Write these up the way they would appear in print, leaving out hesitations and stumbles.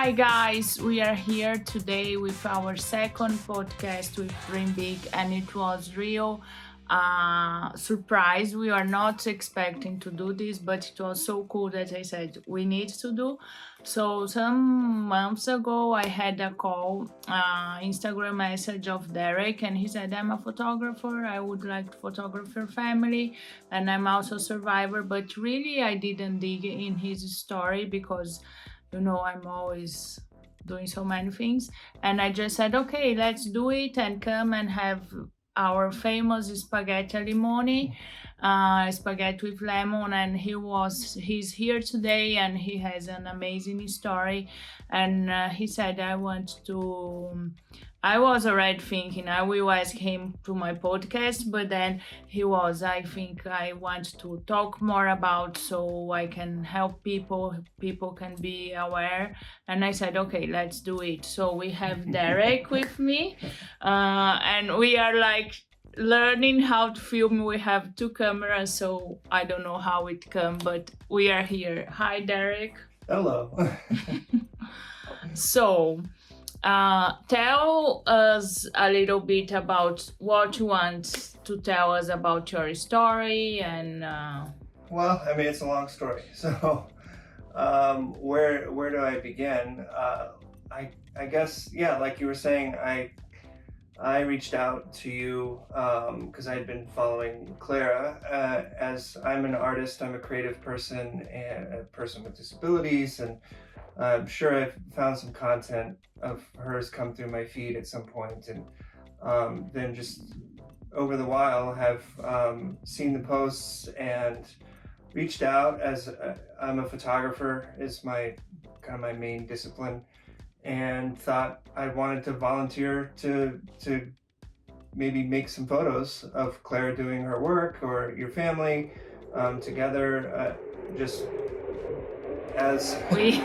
Hi guys, we are here today with our second podcast with Dream Big, and it was real surprise. We are not expecting to do this, but it was so cool that I said we need to do. So some months ago, I had a call, Instagram message of Derek, and he said, "I'm a photographer. I would like to photograph your family, and I'm also a survivor." But really, I didn't dig in his story because I'm always doing so many things. And I just said, okay, let's do it and come and have our famous spaghetti al limone, spaghetti with lemon. And he's here today and he has an amazing story. And he said, I was already thinking I will ask him to my podcast, but then I think I want to talk more about so I can help people can be aware. And I said, okay, let's do it. So we have Derek with me, and we are like learning how to film. We have two cameras, so I don't know how it come, but we are here. Hi, Derek. Hello. So, tell us a little bit about what you want to tell us about your story and. Well, I mean, it's a long story. So, where do I begin? I guess, yeah, like you were saying, I reached out to you because I had been following Clara. As I'm an artist, I'm a creative person and a person with disabilities, and I'm sure I've found some content of hers come through my feed at some point, and then just over the while have seen the posts and reached out. As I'm a photographer, is my main discipline, and thought I wanted to volunteer to maybe make some photos of Clara doing her work or your family together, just as we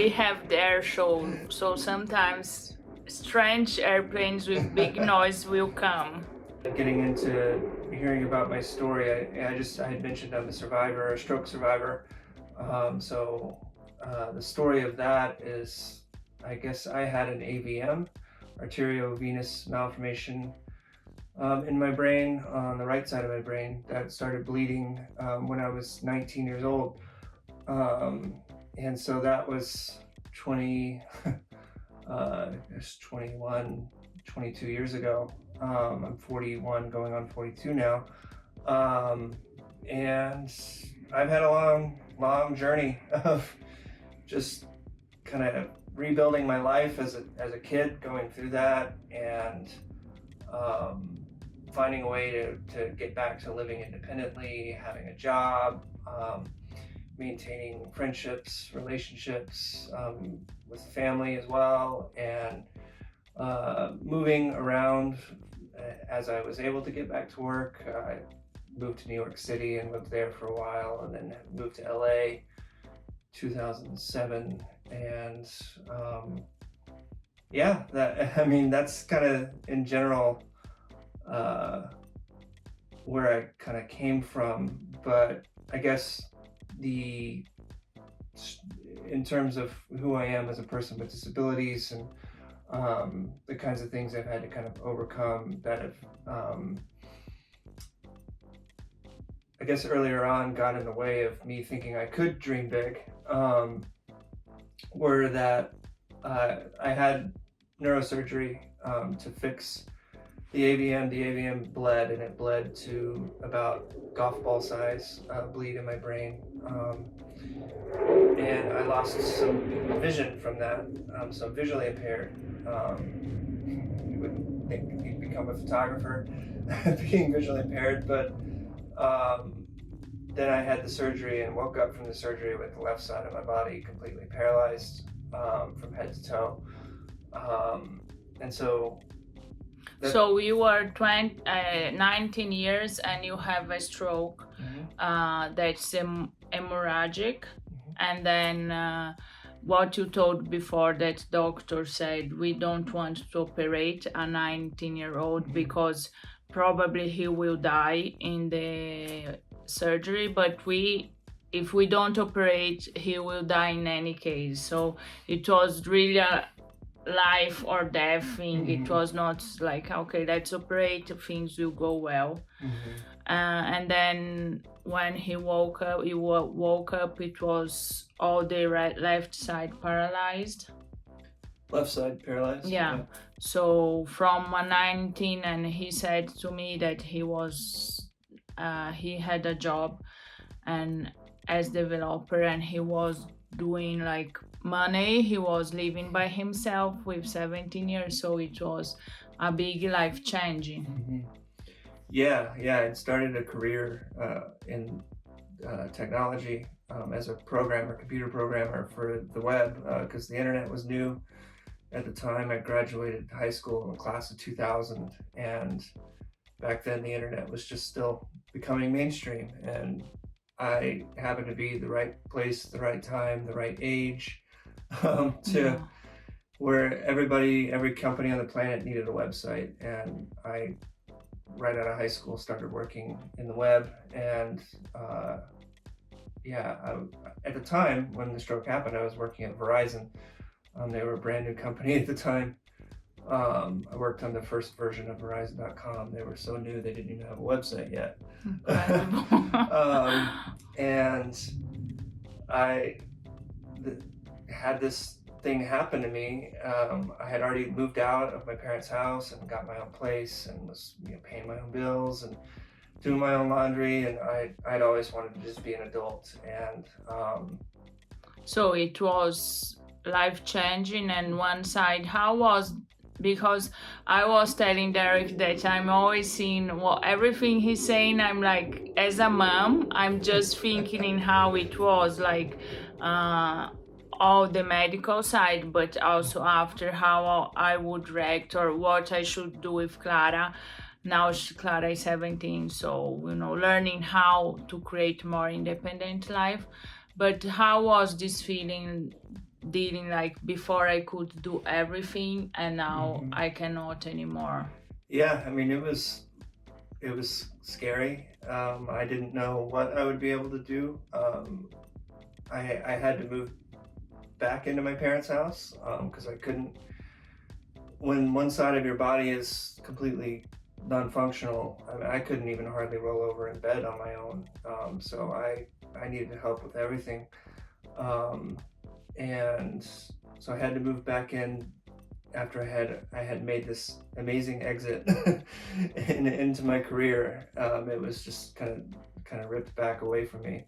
have their show, so sometimes strange airplanes with big noise will come. Getting into hearing about my story, I had mentioned I'm a survivor, a stroke survivor. So the story of that is, I guess I had an AVM, arteriovenous malformation, in my brain, on the right side of my brain, that started bleeding when I was 19 years old. And so that was 21, 22 years ago. I'm 41, going on 42 now. And I've had a long journey of just kind of rebuilding my life as a kid, going through that, and finding a way to get back to living independently, having a job, maintaining friendships, relationships with family as well, and moving around as I was able to get back to work. I moved to New York City and lived there for a while, and then moved to LA 2007, and that's kind of in general where I kind of came from. But I guess in terms of who I am as a person with disabilities and the kinds of things I've had to kind of overcome that have I guess earlier on got in the way of me thinking I could dream big, were that I had neurosurgery to fix the AVM. The AVM bled, and it bled to about golf ball size bleed in my brain. And I lost some vision from that, so I'm visually impaired. You wouldn't think you'd become a photographer being visually impaired, but then I had the surgery and woke up from the surgery with the left side of my body completely paralyzed from head to toe. And so... So you were 19 years and you have a stroke. Mm-hmm. That's hemorrhagic. Mm-hmm. And then what you told before, that doctor said we don't want to operate a 19-year-old mm-hmm. because probably he will die in the surgery, but if we don't operate, he will die in any case. So it was really a life or death thing. It was not like, okay, let's operate, things will go well. And then when he woke up, it was all the left side paralyzed. Left side paralyzed? Yeah. So from 19, and he said to me that he had a job and as developer, and he was doing like money. He was living by himself with 17 years, so it was a big life changing. Yeah, I started a career in technology as a computer programmer for the web, because the internet was new at the time. I graduated high school in the class of 2000, and back then the internet was just still becoming mainstream, and I happened to be the right place, the right time, the right age where every company on the planet needed a website. And I, right out of high school, started working in the web. And at the time when the stroke happened, I was working at Verizon. They were a brand new company at the time. I worked on the first version of Verizon.com. They were so new they didn't even have a website yet. And I had this thing happen to me. I had already moved out of my parents' house and got my own place and was paying my own bills and doing my own laundry, and I'd always wanted to just be an adult. And so it was life-changing. And one side, how was, because I was telling Derek that I'm always seeing everything he's saying. I'm like, as a mom, I'm just thinking in how it was like all the medical side, but also after how I would react or what I should do with Clara. Now Clara is 17, so learning how to create more independent life. But how was this feeling? Dealing like before I could do everything and now I cannot anymore. Yeah, I mean it was scary. I didn't know what I would be able to do. I had to move back into my parents' house because I couldn't. When one side of your body is completely non-functional, I couldn't even hardly roll over in bed on my own. So I needed help with everything. And so I had to move back in after I had made this amazing exit into my career. It was just kind of ripped back away from me,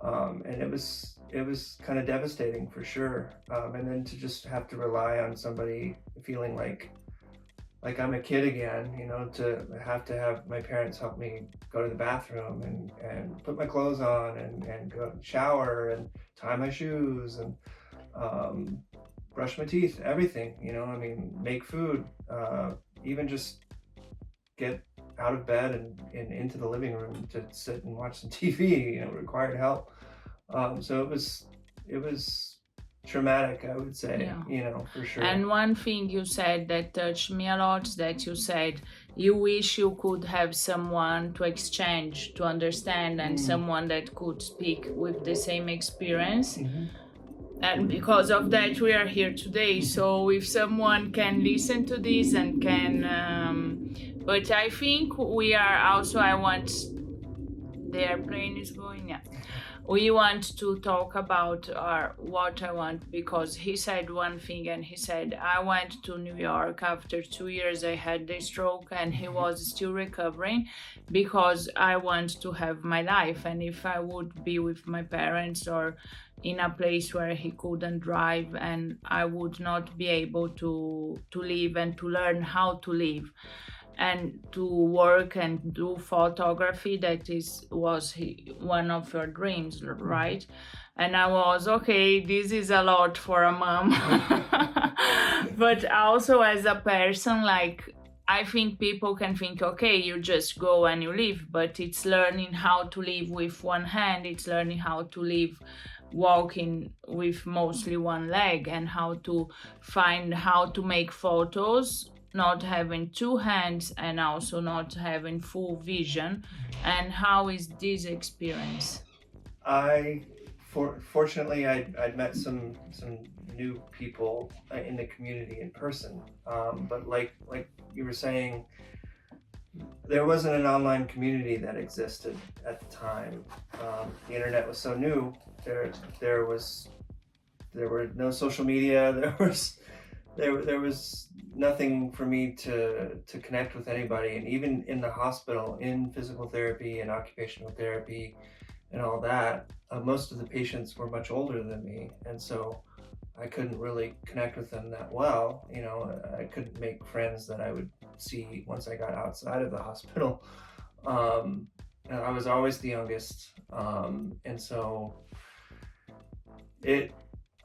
and it was kind of devastating for sure. And then to just have to rely on somebody, feeling like I'm a kid again, to have my parents help me go to the bathroom and put my clothes on and go shower and tie my shoes and brush my teeth, everything, make food, even just get out of bed and into the living room to sit and watch some TV, required help. So it was traumatic, I would say, for sure. And one thing you said that touched me a lot, that you said you wish you could have someone to exchange, to understand, and someone that could speak with the same experience. And because of that, we are here today. So if someone can listen to this and can, but I think we are also, the airplane is going, yeah. We want to talk about what I want, because he said one thing, and he said, I went to New York after 2 years, I had the stroke, and he was still recovering because I want to have my life. And if I would be with my parents or in a place where he couldn't drive, and I would not be able to live and to learn how to live and to work and do photography, that was one of your dreams, right? And I was, okay, this is a lot for a mom. But also as a person, like, I think people can think, okay, you just go and you live, but it's learning how to live with one hand, it's learning how to live walking with mostly one leg, and how to find how to make photos not having two hands and also not having full vision. And how is this experience? Fortunately, I'd met some new people in the community in person, but like you were saying, there wasn't an online community that existed at the time. The internet was so new. There were no social media. There was nothing for me to connect with anybody. And even in the hospital, in physical therapy and occupational therapy and all that, most of the patients were much older than me, and so I couldn't really connect with them that well. I couldn't make friends that I would see once I got outside of the hospital. And I was always the youngest, and so it,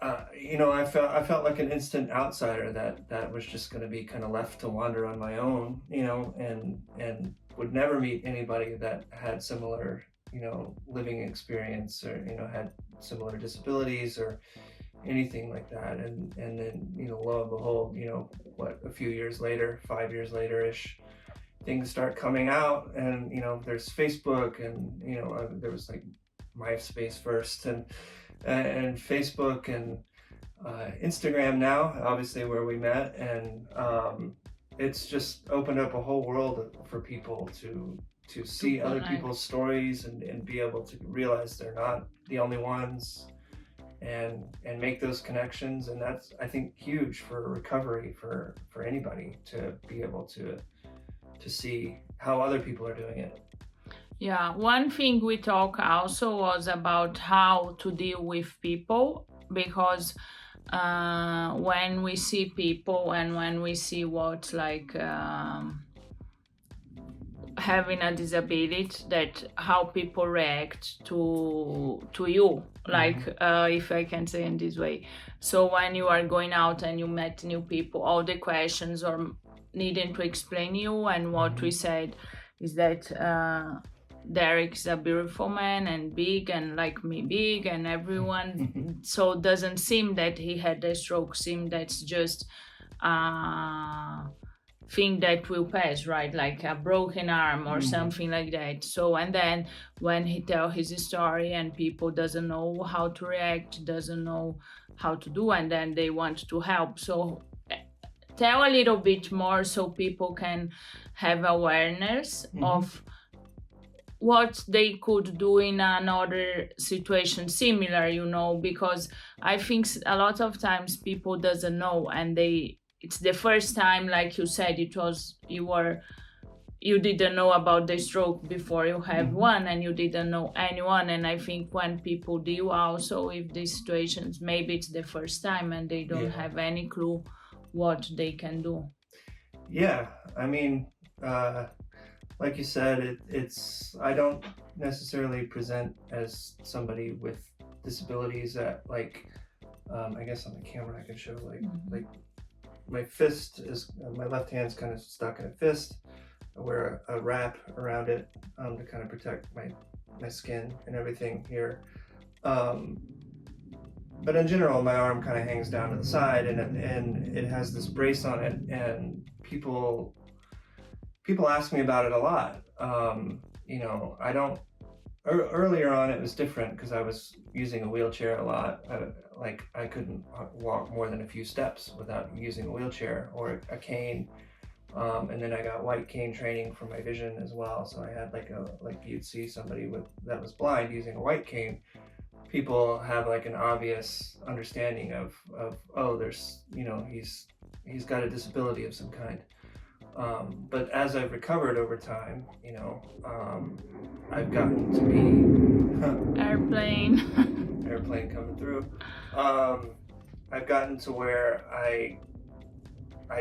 I felt like an instant outsider that was just going to be kind of left to wander on my own, and would never meet anybody that had similar, living experience, or had similar disabilities or anything like that. And then, lo and behold, a few years later, 5 years later ish, things start coming out, and there's Facebook, and there was like MySpace first, and Facebook, and Instagram now, obviously, where we met. And it's just opened up a whole world for people to see other people's stories, and be able to realize they're not the only ones, and make those connections. And that's, I think, huge for recovery for anybody, to be able to see how other people are doing it. Yeah, one thing we talked also was about how to deal with people, because when we see people, and when we see what's like having a disability, that how people react to you, like if I can say in this way. So when you are going out and you met new people, all the questions or needing to explain you, and what we said is that Derek is a beautiful man, and big, and like me, big, and everyone. So it doesn't seem that he had a stroke. Seem that's just thing that will pass, right? Like a broken arm or something like that. So, and then when he tell his story, and people doesn't know how to react, doesn't know how to do, and then they want to help. So tell a little bit more, so people can have awareness of what they could do in another situation similar, because I think a lot of times people doesn't know, and it's the first time, like you said, you didn't know about the stroke before you have one, and you didn't know anyone. And I think when people deal also with these situations, maybe it's the first time, and they don't have any clue what they can do. Yeah, I mean, like you said, it's I don't necessarily present as somebody with disabilities that, like, I guess on the camera I can show, like my fist is, my left hand's kind of stuck in a fist. I wear a wrap around it to kind of protect my skin and everything here. But in general, my arm kind of hangs down to the side, and it has this brace on it, and people ask me about it a lot. I don't. Earlier on, it was different because I was using a wheelchair a lot. I couldn't walk more than a few steps without using a wheelchair or a cane. And then I got white cane training for my vision as well. So I had like you'd see somebody that was blind using a white cane. People have like an obvious understanding of there's, he's got a disability of some kind. But as I've recovered over time, I've gotten to be airplane coming through. I've gotten to where I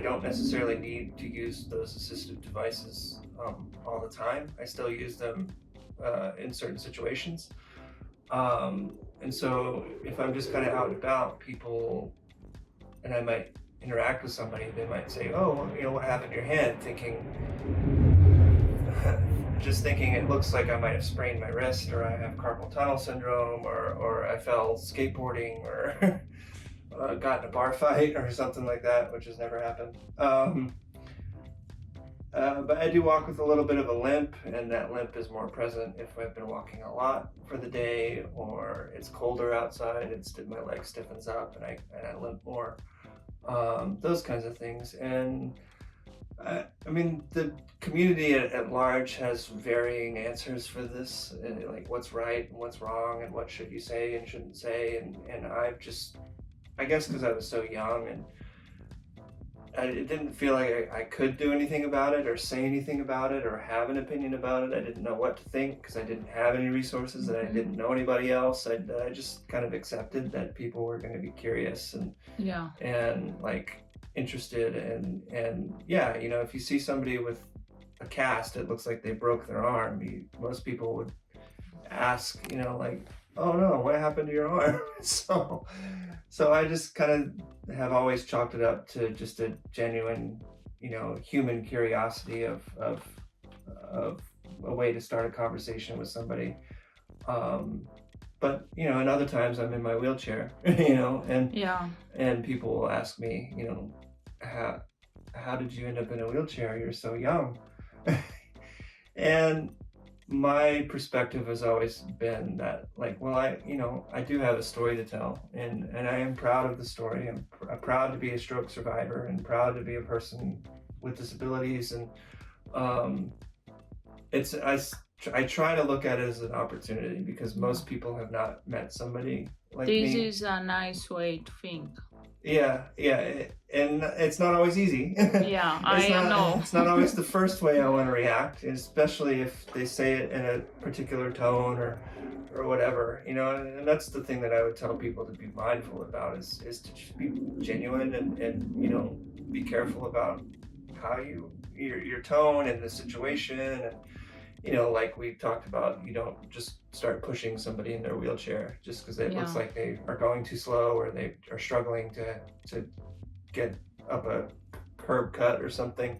don't necessarily need to use those assistive devices all the time. I still use them in certain situations. And so if I'm just kind of out and about, people, and I might interact with somebody, they might say, "Oh, what happened to your hand?" Just thinking it looks like I might have sprained my wrist, or I have carpal tunnel syndrome, or I fell skateboarding, or got in a bar fight or something like that, which has never happened. but I do walk with a little bit of a limp, and that limp is more present if I've been walking a lot for the day, or it's colder outside. My leg stiffens up, and I limp more. Those kinds of things, and I mean, the community at large has varying answers for this, like what's right and what's wrong, and what should you say and shouldn't say, and I guess because I was so young and it didn't feel like I could do anything about it or say anything about it or have an opinion about it. I didn't know what to think because I didn't have any resources and I didn't know anybody else. I just kind of accepted that people were going to be curious and like interested and yeah, you know, if you see somebody with a cast, it looks like they broke their arm. Most people would ask, you know, like, oh no, what happened to your arm? So I just kind of have always chalked it up to just a genuine, you know, human curiosity of a way to start a conversation with somebody. But you know, and other times I'm in my wheelchair, you know, and people will ask me, you know, how did you end up in a wheelchair? You're so young. And my perspective has always been that, like, well, I do have a story to tell, and I am proud of the story. I'm proud to be a stroke survivor and proud to be a person with disabilities, and I try to look at it as an opportunity because most people have not met somebody like me. This is a nice way to think. Yeah, and it's not always easy. Yeah, I know. It's not always the first way I want to react, especially if they say it in a particular tone or whatever, you know. And that's the thing that I would tell people to be mindful about is to just be genuine and you know, be careful about how your tone and the situation, and you know, like we talked about, you don't just start pushing somebody in their wheelchair just because it looks like they are going too slow or they are struggling to get up a curb cut or something.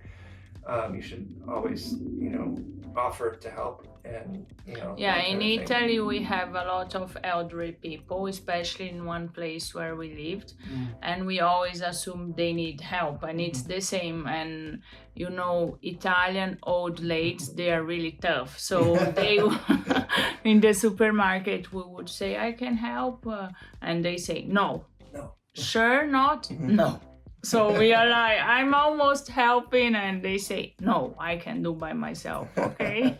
You should always, you know, offer to help, and you know. Yeah, in Italy we have a lot of elderly people, especially in one place where we lived, and we always assume they need help, and it's the same. And you know, Italian old ladies, they are really tough, so they in the supermarket we would say, I can help, and they say no, sure not, no. So we are like, I'm almost helping, and they say, no, I can do by myself, okay?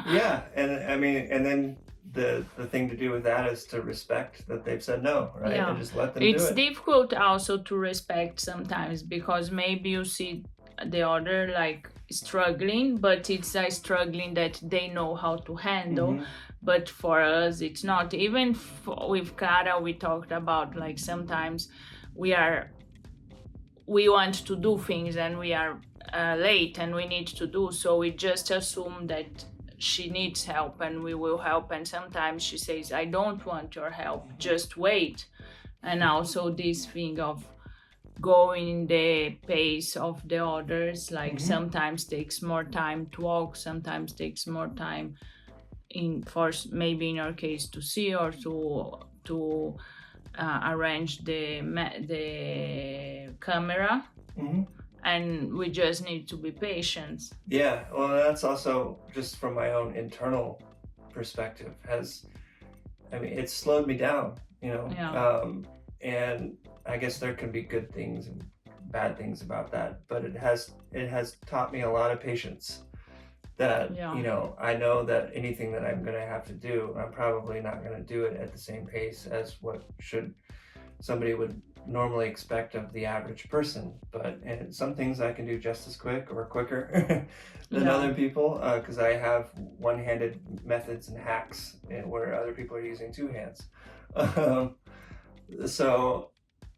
Yeah, and I mean, and then the thing to do with that is to respect that they've said no, right? Yeah. And just let them do it. It's difficult also to respect sometimes because maybe you see the other like struggling, but it's a struggling that they know how to handle. But for us, it's not. Even with Clara, we talked about like sometimes we want to do things and we are late and we need to do, so we just assume that she needs help and we will help, and sometimes she says, I don't want your help, just wait. And also this thing of going the pace of the others, like sometimes takes more time to walk, sometimes takes more time maybe in your case to see or to arrange the camera, and we just need to be patient. Yeah, well, that's also just from my own internal perspective. It's slowed me down, you know. And I guess there can be good things and bad things about that, but it has taught me a lot of patience. That you know, I know that anything that I'm going to have to do, I'm probably not going to do it at the same pace as what somebody would normally expect of the average person. And some things I can do just as quick or quicker than other people because I have one-handed methods and hacks where other people are using two hands. So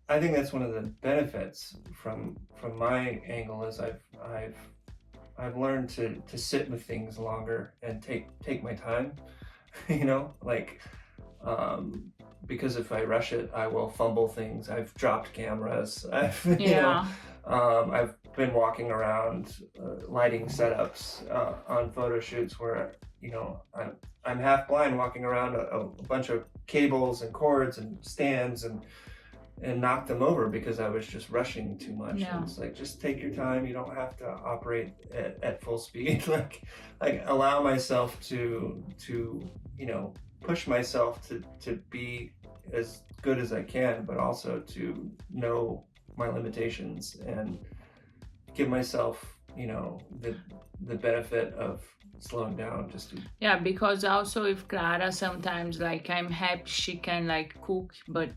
I think that's one of the benefits from my angle is I've learned to sit with things longer and take my time, you know, like, because if I rush it, I will fumble things. I've dropped cameras. I've been walking around lighting setups on photo shoots where, you know, I'm half blind walking around a bunch of cables and cords and stands knocked them over because I was just rushing too much. Yeah. And it's like, just take your time. You don't have to operate at full speed. like allow myself to push myself to be as good as I can, but also to know my limitations and give myself, the benefit of slowing down just to... Yeah, because also with Clara, sometimes like I'm happy she can like cook, but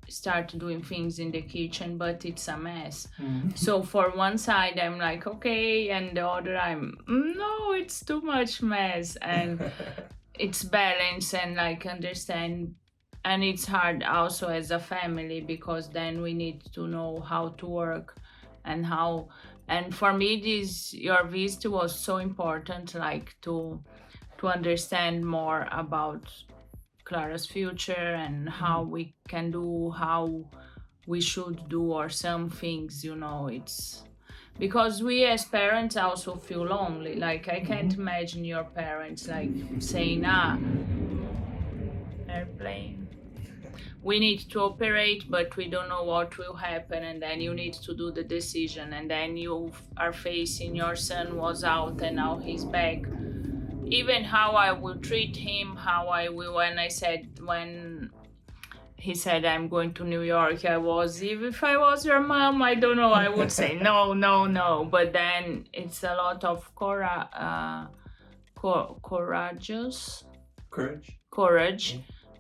start doing things in the kitchen, but it's a mess. So for one side I'm like okay, and the other I'm no, it's too much mess, and it's balance and like understand. And it's hard also as a family, because then we need to know how to work and how. And for me, your visit was so important, like to understand more about Clara's future and how we can do, how we should do, or some things, it's because we as parents also feel lonely. Like I can't imagine your parents like saying, airplane, we need to operate, but we don't know what will happen, and then you need to do the decision, and then you are facing your son was out and now he's back. Even how I will treat him, how I will, when he said I'm going to New York, if I was your mom, I don't know, I would say no. But then it's a lot of courage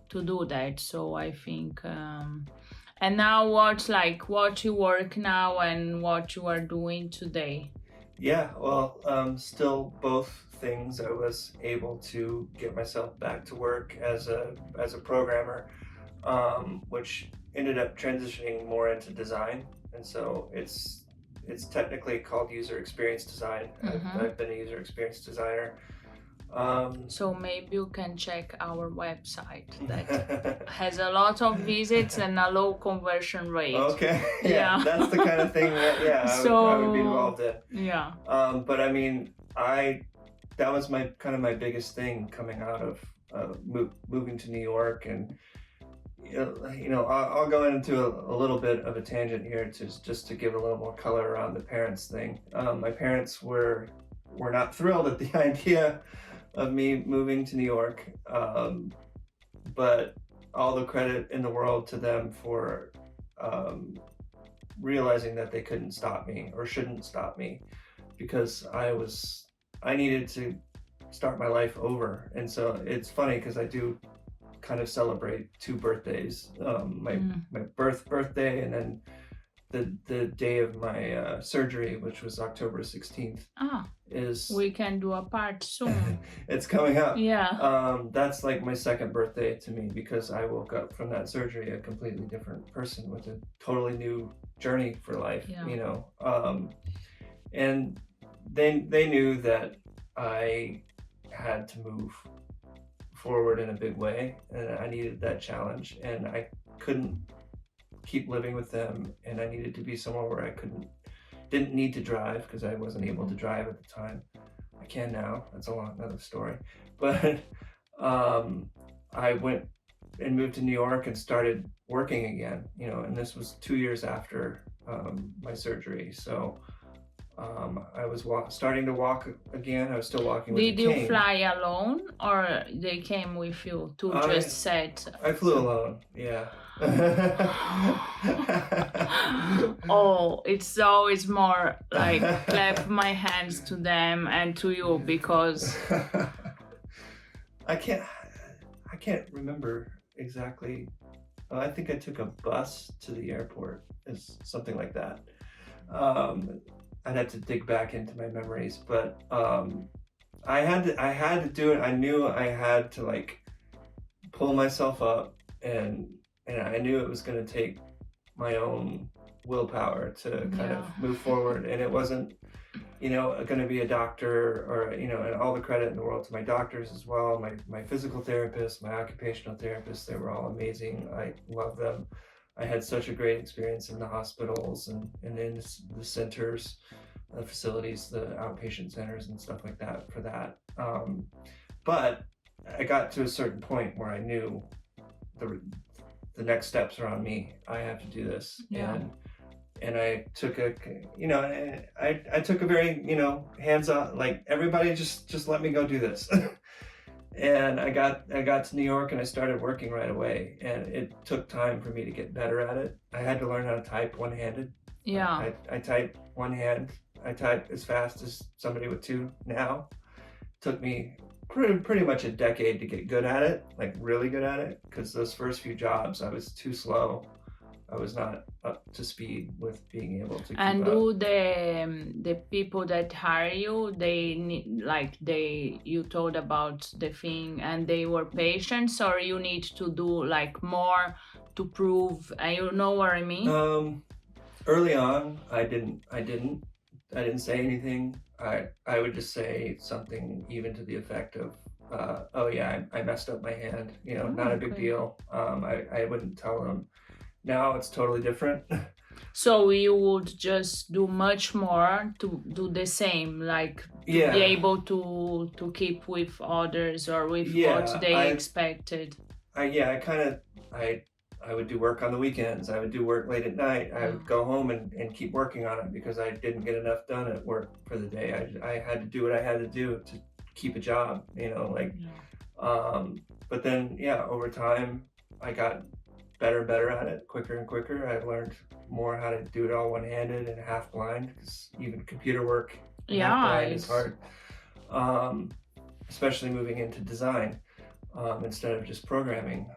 to do that. So I think and now what you work now and what you are doing today? Yeah, well, still both things. I was able to get myself back to work as a programmer, which ended up transitioning more into design, and so it's technically called user experience design. I've been a user experience designer. So maybe you can check our website that has a lot of visits and a low conversion rate. Okay, yeah. That's the kind of thing that I would be involved in. Yeah. But I mean, that was my biggest thing coming out of moving to New York, and I'll go into a little bit of a tangent here just to give a little more color around the parents thing. My parents were not thrilled at the idea of me moving to New York, but all the credit in the world to them for realizing that they couldn't stop me or shouldn't stop me, because I needed to start my life over. And so it's funny because I do kind of celebrate two birthdays, my birthday, and then the day of my surgery, which was October 16th. We can do a part soon. It's coming up. Yeah. That's like my second birthday to me, because I woke up from that surgery a completely different person with a totally new journey for life. And they knew that I had to move forward in a big way, and I needed that challenge, and I couldn't keep living with them, and I needed to be somewhere where I didn't need to drive, because I wasn't able to drive at the time. I can now. That's another story. But I went and moved to New York and started working again, and this was 2 years after my surgery. So I was starting to walk again. I was still walking with a cane. Did you fly alone, or they came with you to just set? I flew alone, yeah. Oh, it's always more like clap my hands to them and to you, because I can't remember exactly. I think I took a bus to the airport, something like that. I'd have to dig back into my memories, but I had to do it. I knew I had to like pull myself up, and I knew it was going to take my own willpower to kind of move forward. And it wasn't, going to be a doctor or, and all the credit in the world to my doctors as well. My physical therapist, my occupational therapist, they were all amazing. I love them. I had such a great experience in the hospitals and in the centers, the facilities, the outpatient centers and stuff like that for that. But I got to a certain point where I knew the next steps are on me. I have to do this. Yeah. And I took I took a very, hands-on, like, everybody just let me go do this. And I got to New York and I started working right away, and it took time for me to get better at it. I had to learn how to type one-handed. Yeah. I type one hand. I type as fast as somebody with two now. Took me pretty much a decade to get good at it, like really good at it, because those first few jobs I was too slow. I was not up to speed with being able to keep And up. do the people that hire you, they need, like, you told about the thing and they were patients, or you need to do like more to prove, you know what I mean? Early on, I didn't say anything. I would just say something even to the effect of, oh yeah, I messed up my hand, not a big Okay. deal. I wouldn't tell them. Now it's totally different. So you would just do much more to do the same, like to Yeah. be able to keep with others or with Yeah, what they expected. I would do work on the weekends. I would do work late at night. I would go home and keep working on it because I didn't get enough done at work for the day. I had to do what I had to do to keep a job, but then, yeah, over time, I got better and better at it, quicker and quicker. I learned more how to do it all one-handed and half blind, because even computer work half blind is hard, especially moving into design instead of just programming.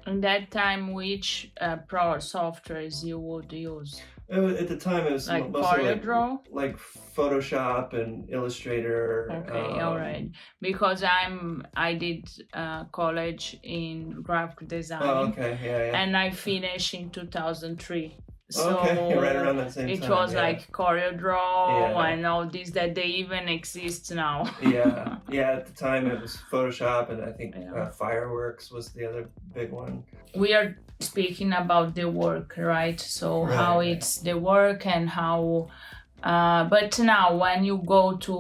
In that time, which pro softwares you would use? At the time, it was Like mostly CorelDRAW? like Photoshop and Illustrator. Okay, all right. Because I did college in graphic design. Oh, okay, yeah. And I finished in 2003. So okay, right around that same it time. was yeah. like CorelDRAW Yeah. and all this that they even exist now. yeah. At the time, it was Photoshop, and I think Yeah. Fireworks was the other big one. We are speaking about the work, right? So Right, how right. it's the work and how but now when you go to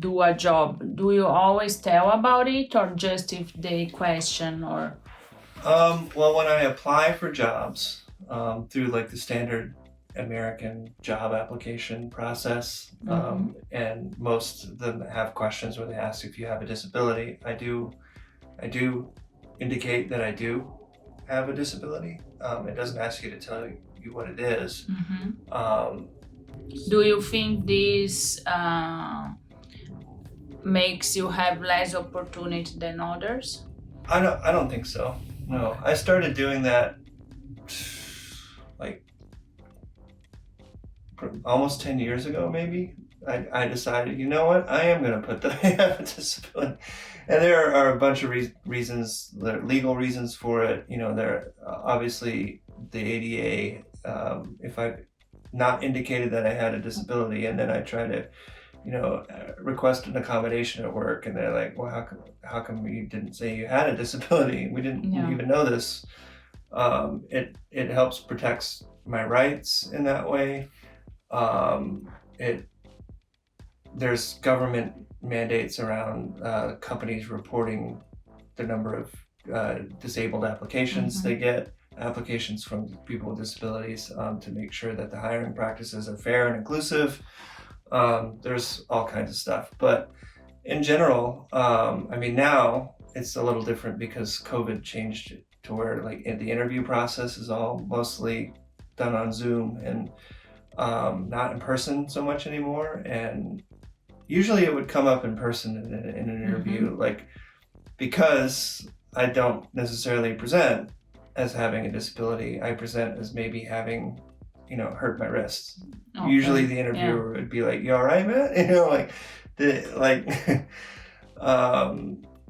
do a job, do you always tell about it, or just if they question? Or Well, when I apply for jobs through like the standard American job application process, and most of them have questions where they ask if you have a disability. I do indicate that I do have a disability. It doesn't ask you to tell you what it is. do you think this makes you have less opportunity than others? I don't think so. No, I started doing that like almost 10 years ago, maybe. I decided, you know what, I am going to put that I have a disability. And there are a bunch of reasons, there are legal reasons for it. There are obviously the ADA. If I've not indicated that I had a disability and then I try to, request an accommodation at work, and they're like, well, how come you didn't say you had a disability? We didn't even know this. It helps protects my rights in that way. There's government mandates around companies reporting the number of disabled applications they get, applications from people with disabilities, to make sure that the hiring practices are fair and inclusive. There's all kinds of stuff, but in general, now it's a little different because COVID changed it to where like the interview process is all mostly done on Zoom and not in person so much anymore. And usually it would come up in person in an interview, like, because I don't necessarily present as having a disability. I present as maybe having, hurt my wrist. Okay. Usually the interviewer would be like, "You all right, man?"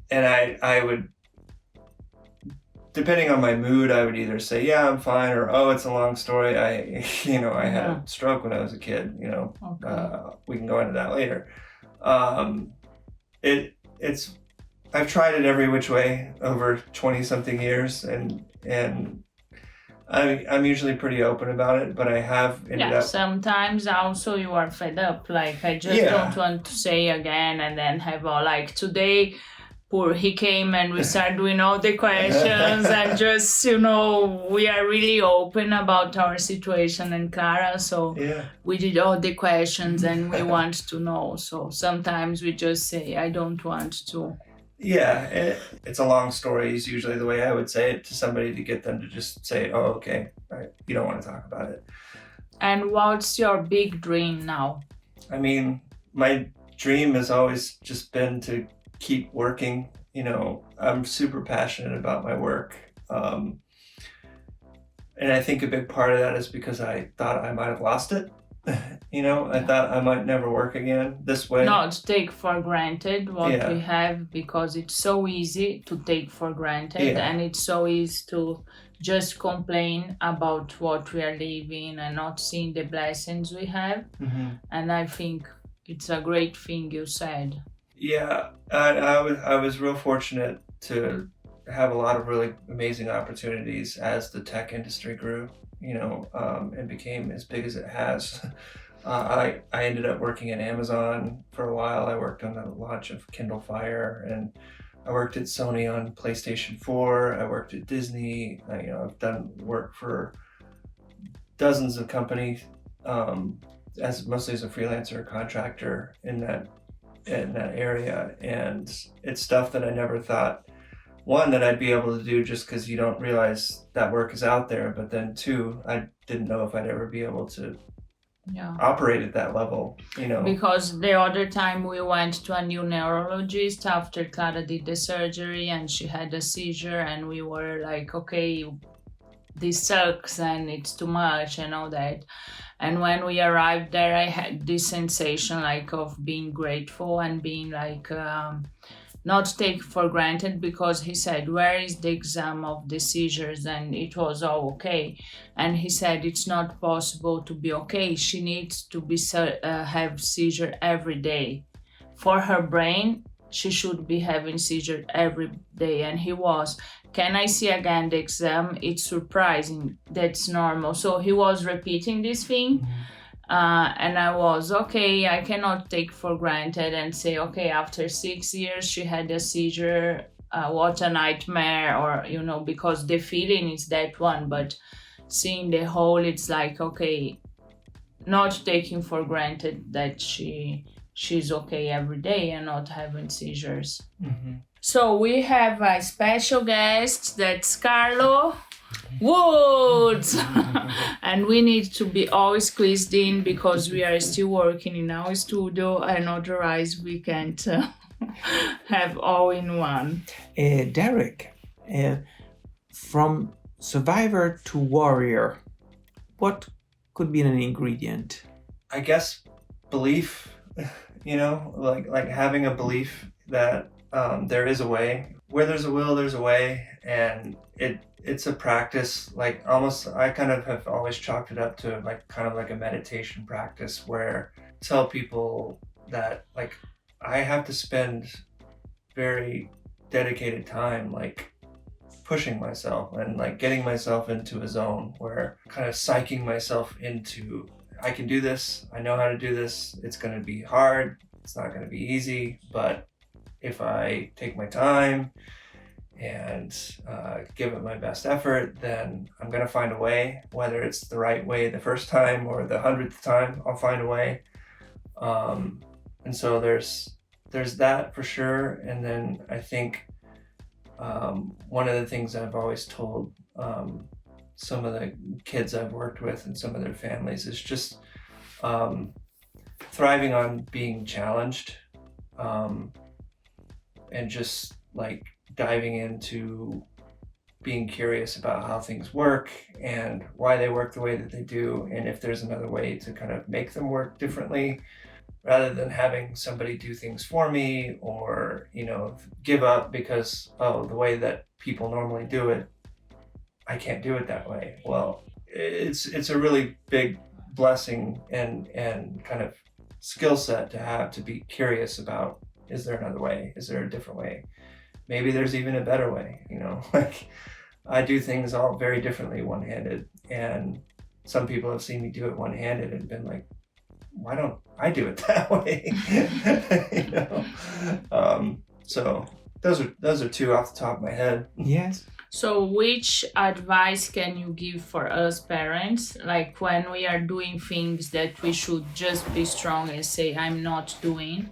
And I would, depending on my mood, I would either say, "Yeah, I'm fine," or, "Oh, it's a long story. I had a stroke when I was a kid." We can go into that later. I've tried it every which way over 20 something years, and I'm usually pretty open about it, but I have ended up. Sometimes also you are fed up. Like, I just don't want to say again and then have all like today. he came and we started doing all the questions and just, we are really open about our situation and Clara. So we did all the questions and we want to know. So sometimes we just say, I don't want to. Yeah, it's a long story is usually the way I would say it to somebody to get them to just say, oh, okay, right, you don't want to talk about it. And what's your big dream now? I mean, my dream has always just been to keep working. I'm super passionate about my work. And I think a big part of that is because I thought I might have lost it. I thought I might never work again this way. Not take for granted what we have, because it's so easy to take for granted and it's so easy to just complain about what we are living and not seeing the blessings we have. Mm-hmm. And I think it's a great thing you said. Yeah, I was real fortunate to have a lot of really amazing opportunities as the tech industry grew, and became as big as it has. I ended up working at Amazon for a while. I worked on the launch of Kindle Fire, and I worked at Sony on PlayStation 4. I worked at Disney. I've done work for dozens of companies, mostly as a freelancer or contractor in that area, and it's stuff that I never thought, one, that I'd be able to do just because you don't realize that work is out there, but then two, I didn't know if I'd ever be able to operate at that level, Because the other time we went to a new neurologist after Clara did the surgery and she had a seizure, and we were like, okay, this sucks and it's too much and all that. And when we arrived there, I had this sensation of being grateful and being not take for granted, because he said, where is the exam of the seizures? And it was all okay. And he said, it's not possible to be okay. She needs to have seizure every day. For her brain, she should be having seizure every day. And he was, can I see again the exam? It's surprising. That's normal. So he was repeating this thing. Mm-hmm. And I was, okay, I cannot take for granted and say, okay, after 6 years, she had a seizure. What a nightmare. Or, because the feeling is that one. But seeing the whole, it's like, okay, not taking for granted that she's okay every day and not having seizures. Mm-hmm. So we have a special guest, that's Carlo Woods. And we need to be always squeezed in because we are still working in our studio, and otherwise we can't have all in one. Derek, from survivor to warrior, what could be an ingredient? I guess belief, like having a belief that there is a way. Where there's a will, there's a way, and it's a practice. I kind of have always chalked it up to kind of like a meditation practice, where I tell people that I have to spend very dedicated time pushing myself and getting myself into a zone where kind of psyching myself into, I can do this, I know how to do this, it's going to be hard, it's not going to be easy, but if I take my time and give it my best effort, then I'm going to find a way. Whether it's the right way the first time or the 100th time, I'll find a way. And so there's that for sure. And then I think one of the things I've always told some of the kids I've worked with and some of their families is just thriving on being challenged. And just diving into being curious about how things work and why they work the way that they do, and if there's another way to kind of make them work differently, rather than having somebody do things for me or give up because the way that people normally do it, I can't do it that way. Well, it's a really big blessing and kind of skill set to have, to be curious about, is there another way? Is there a different way? Maybe there's even a better way, I do things all very differently one-handed, and some people have seen me do it one-handed and been like, why don't I do it that way? So those are two off the top of my head. Yes. So which advice can you give for us parents, like when we are doing things that we should just be strong and say I'm not doing?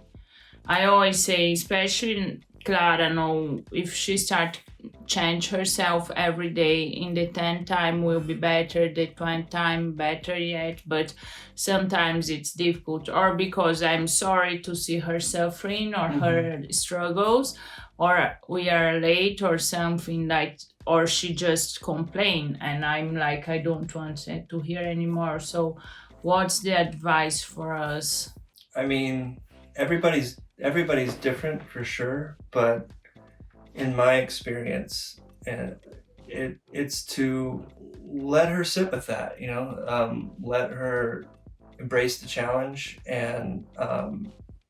I always say, especially Clara, know if she start change herself every day, in the 10th time will be better, the 20th time better yet, but sometimes it's difficult, or because I'm sorry to see her suffering or her struggles, or we are late or something, like, or she just complain and I'm like, I don't want it to hear anymore. So what's the advice for us? I mean, everybody's different for sure, but in my experience, it's to let her sit with that, you know, let her embrace the challenge, and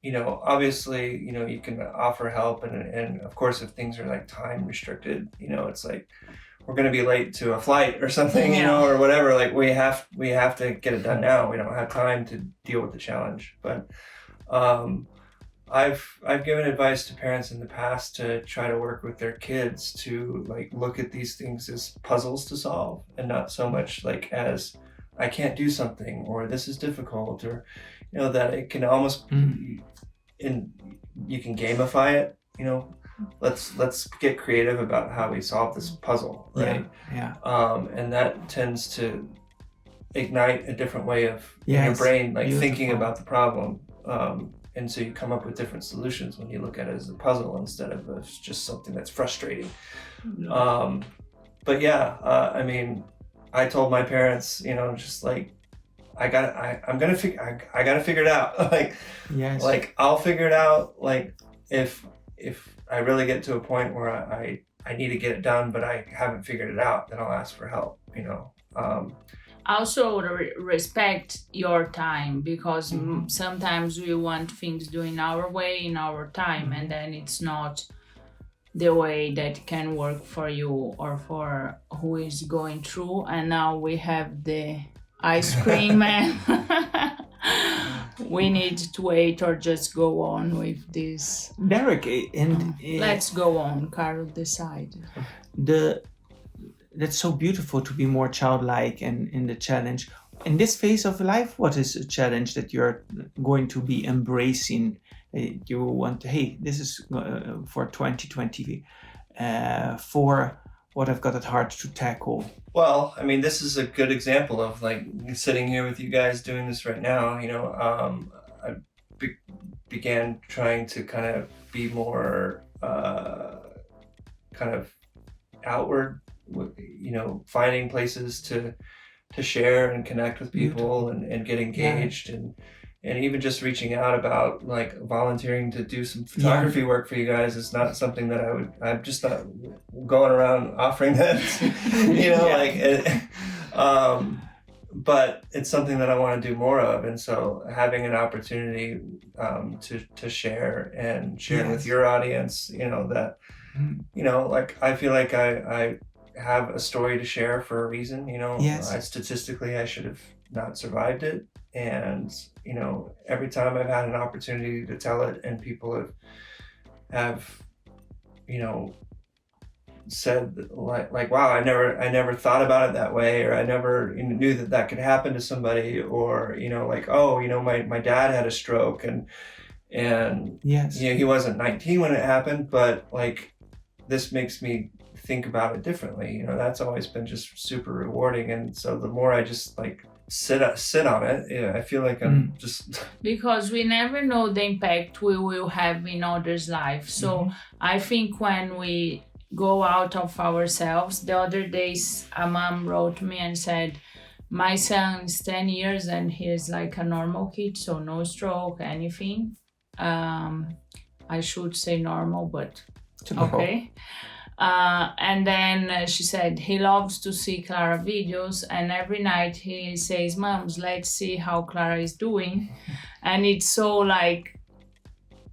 you know, obviously, you know, you can offer help, and of course, if things are like time restricted, you know, it's like we're going to be late to a flight or something, you know, or whatever. Like we have to get it done now. We don't have time to deal with the challenge. But I've given advice to parents in the past to try to work with their kids to like look at these things as puzzles to solve, and not so much like as I can't do something or this is difficult, or you know, that it can almost you can gamify it, you know. Let's get creative about how we solve this puzzle, right? And that tends to ignite a different way of in your brain, like thinking about the problem, and so you come up with different solutions when you look at it as a puzzle instead of as just something that's frustrating. But yeah, I mean, I told my parents, you know, just like I gotta figure it out. Like I'll figure it out. Like if I really get to a point where I need to get it done, but I haven't figured it out, then I'll ask for help, you know. Also respect your time, because sometimes we want things doing our way in our time, and then it's not the way that can work for you or for who is going through. And now we have the ice cream man. We need to wait or just go on with this? Derek, and let's go on. Carlo, decide. That's so beautiful to be more childlike and in the challenge. In this phase of life, what is a challenge that you're going to be embracing? You want to, hey, this is for 2020, for what I've got at heart to tackle. Well, I mean, this is a good example of like sitting here with you guys doing this right now. You know, I began trying to kind of be more kind of outward, you know, finding places to share and connect with people and get engaged, and even just reaching out about like volunteering to do some photography work for you guys is not something that I'm just not going around offering that, you know, but it's something that I want to do more of. And so having an opportunity to share with your audience, you know, that, you know, like I feel like I have a story to share for a reason, you know. Statistically I should have not survived it, and you know, every time I've had an opportunity to tell it and people have you know, said like wow, I never thought about it that way, or I never knew that could happen to somebody, or you know, like, oh, you know, my dad had a stroke, and you know, he wasn't 19 when it happened, but like this makes me think about it differently, you know. That's always been just super rewarding, and so the more I just like sit on it, I feel like I'm just because we never know the impact we will have in others' lives. So I think when we go out of ourselves, the other days a mom wrote me and said, my son is 10 years and he is like a normal kid, so no stroke, anything. I should say normal, but okay. And then she said he loves to see Clara videos, and every night he says, Moms, let's see how Clara is doing. And it's so like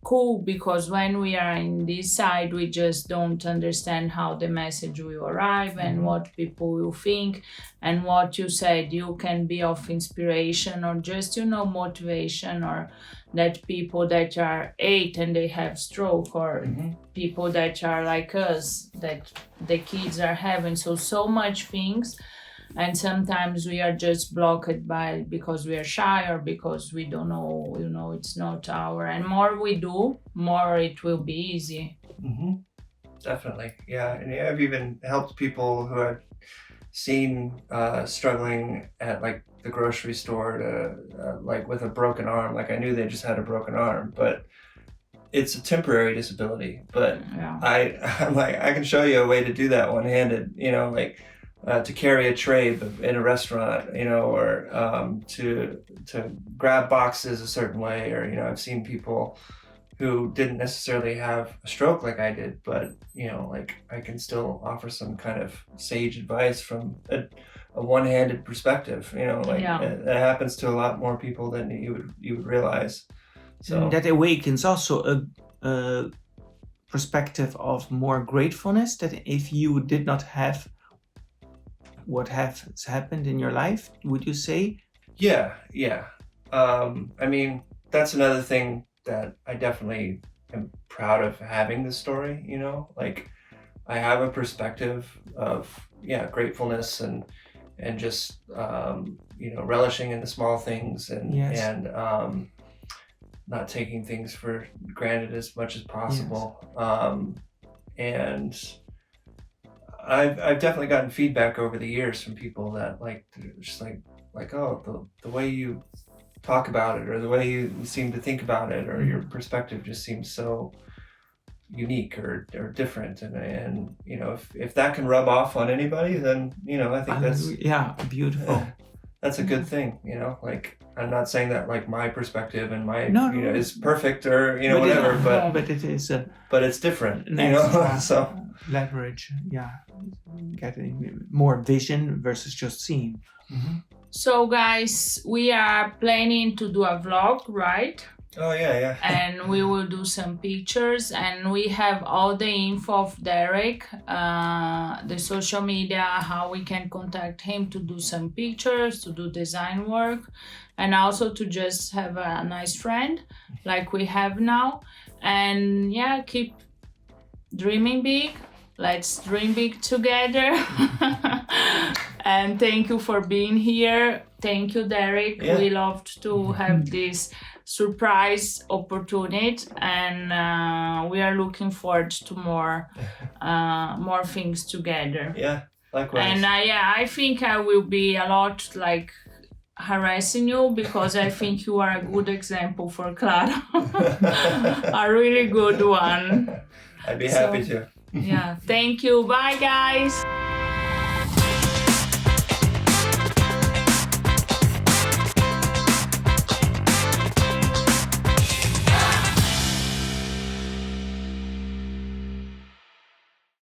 cool, because when we are in this side, we just don't understand how the message will arrive and what people will think. And what you said, you can be of inspiration or just, motivation, or that people that are 8 and they have stroke, or people that are like us, that the kids are having so much things. And sometimes we are just blocked because we are shy, or because we don't know, it's not our. And more we do, more it will be easy. Definitely, yeah. And I've even helped people who I've seen struggling at like the grocery store to like with a broken arm. Like I knew they just had a broken arm, but it's a temporary disability. But I'm like, I can show you a way to do that one-handed. Like. To carry a tray in a restaurant, or to grab boxes a certain way, or I've seen people who didn't necessarily have a stroke like I did, but like I can still offer some kind of sage advice from a one-handed perspective. It happens to a lot more people than you would realize. So that awakens also a perspective of more gratefulness, that if you did not have what has happened in your life, would you say? Yeah. I mean, that's another thing that I definitely am proud of having this story, like I have a perspective of gratefulness and just relishing in the small things and not taking things for granted as much as possible. And I've definitely gotten feedback over the years from people that just like oh, the way you talk about it, or the way you seem to think about it, or your perspective just seems so unique or different, and if that can rub off on anybody, then I think that's beautiful. That's a good thing, like I'm not saying that like my perspective and my is perfect or whatever, but it is but it's different, so leverage, getting more vision versus just seeing. So guys, we are planning to do a vlog, right? Oh yeah. And we will do some pictures, and we have all the info of Derek, the social media, how we can contact him to do some pictures, to do design work, and also to just have a nice friend like we have now. And keep dreaming big. Let's dream big together. And thank you for being here. Thank you, Derek. We loved to have this surprise opportunity, and we are looking forward to more things together. Yeah, likewise. And I think I will be a lot like harassing you, because I think you are a good example for Clara. A really good one. I'd be happy to. Thank you. Bye, guys.